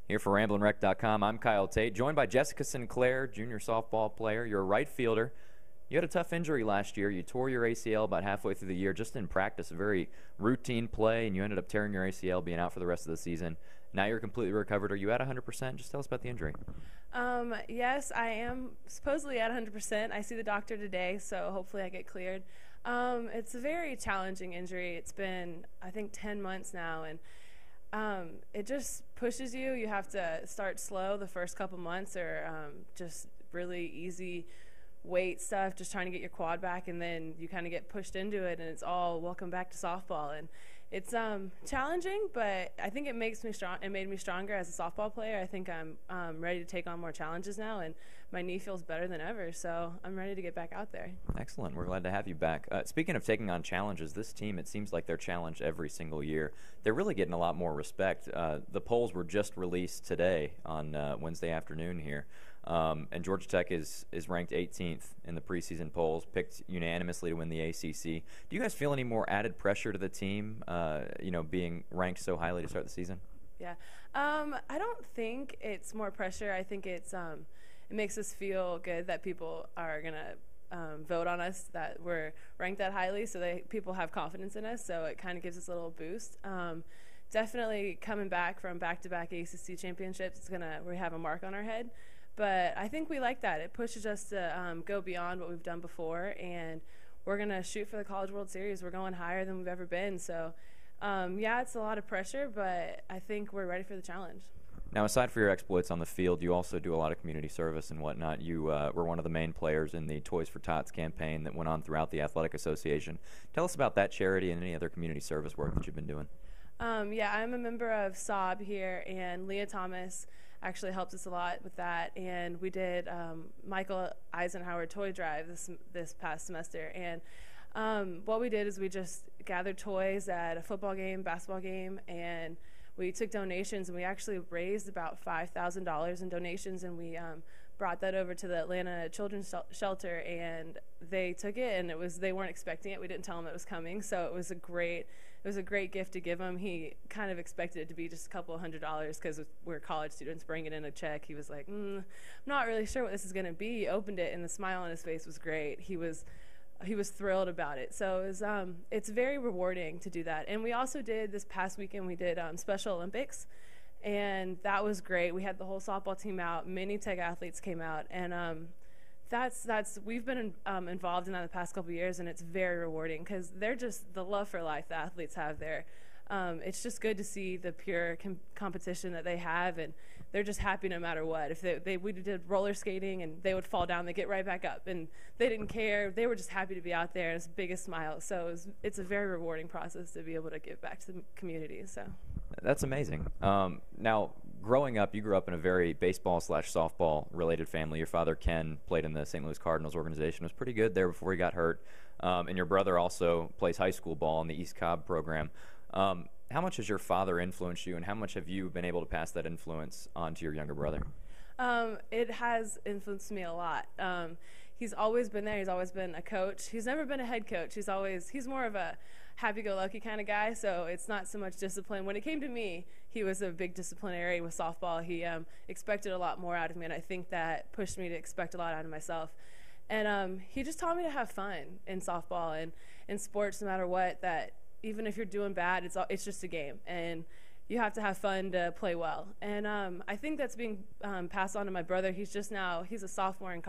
Here for RamblinWrec.com, I'm Kyle Tate, joined by Jessica Sinclair, junior softball player. You're a right fielder. You had a tough injury last year. You tore your ACL about halfway through the year, just in practice, a very routine play, and you ended up tearing your ACL, being out for the rest of the season. Now you're completely recovered. Are you at 100%? Just tell us about the injury. Yes, I am supposedly at 100%. I see the doctor today, so hopefully I get cleared. It's a very challenging injury. It's been, I think, 10 months now, and it just pushes you. You have to start slow the first couple months, or just really easy weight stuff, just trying to get your quad back, and then you kind of get pushed into it, and it's all welcome back to softball. And it's challenging, but I think it makes me strong. It made me stronger as a softball player. I think I'm ready to take on more challenges now, and my knee feels better than ever, so I'm ready to get back out there. Excellent. We're glad to have you back. Speaking of taking on challenges, this team, it seems like they're challenged every single year. They're really getting a lot more respect. The polls were just released today on Wednesday afternoon here. And Georgia Tech is ranked 18th in the preseason polls, picked unanimously to win the ACC. Do you guys feel any more added pressure to the team, being ranked so highly to start the season? Yeah. I don't think it's more pressure. I think it makes us feel good that people are going to vote on us, that we're ranked that highly, so people have confidence in us, so it kind of gives us a little boost. Definitely coming back from back-to-back ACC championships, we have a mark on our head. But I think we like that. It pushes us to go beyond what we've done before, and we're going to shoot for the College World Series. We're going higher than we've ever been. So, it's a lot of pressure, but I think we're ready for the challenge. Now, aside from your exploits on the field, you also do a lot of community service and whatnot. You were one of the main players in the Toys for Tots campaign that went on throughout the Athletic Association. Tell us about that charity and any other community service work that you've been doing. I'm a member of SOB here, and Leah Thomas actually helps us a lot with that. And we did Michael Eisenhower toy drive this past semester. And what we did is we just gathered toys at a football game, basketball game, and we took donations, and we actually raised about $5,000 in donations, and we brought that over to the Atlanta Children's Shelter, and they took it, and they weren't expecting it. We didn't tell them it was coming, so it was a great gift to give him. He kind of expected it to be just a couple $100s because we're college students bringing in a check. He was like, I'm not really sure what this is going to be. He opened it, and the smile on his face was great. He was thrilled about it. So it's very rewarding to do that. And we also did this past weekend, we did Special Olympics, and that was great. We had the whole softball team out. Many Tech athletes came out, and we've been involved in that the past couple of years, and it's very rewarding because they're just the love for life the athletes have there. It's just good to see the pure competition that they have, and they're just happy no matter what. If we did roller skating and they would fall down, they get right back up, and they didn't care. They were just happy to be out there. It's the biggest smile. So it's a very rewarding process to be able to give back to the community. So that's amazing. Now, growing up, you grew up in a very baseball/softball related family. Your father, Ken, played in the St. Louis Cardinals organization, was pretty good there before he got hurt. And your brother also plays high school ball in the East Cobb program. How much has your father influenced you, and how much have you been able to pass that influence on to your younger brother? It has influenced me a lot. He's always been there. He's always been a coach. He's never been a head coach. He's more of a happy-go-lucky kind of guy, so it's not so much discipline. When it came to me, he was a big disciplinary with softball. He expected a lot more out of me, and I think that pushed me to expect a lot out of myself. And he just taught me to have fun in softball and in sports, no matter what, that even if you're doing bad, it's just a game, and you have to have fun to play well. And I think that's being passed on to my brother. He's a sophomore in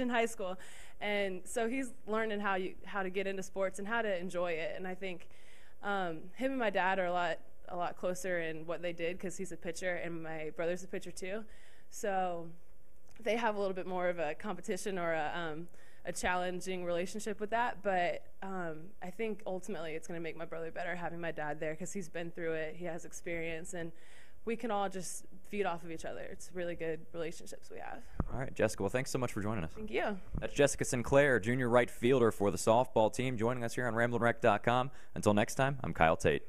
high school, and so he's learning how to get into sports and how to enjoy it. And I think him and my dad are a lot closer in what they did because he's a pitcher and my brother's a pitcher too. So they have a little bit more of a competition or a challenging relationship with that, but I think ultimately it's going to make my brother better having my dad there because he's been through it, he has experience, and we can all just feed off of each other. It's really good relationships we have. All right, Jessica, well, thanks so much for joining us. Thank you. That's Jessica Sinclair, junior right fielder for the softball team, joining us here on RamblinWrec.com. Until next time, I'm Kyle Tate.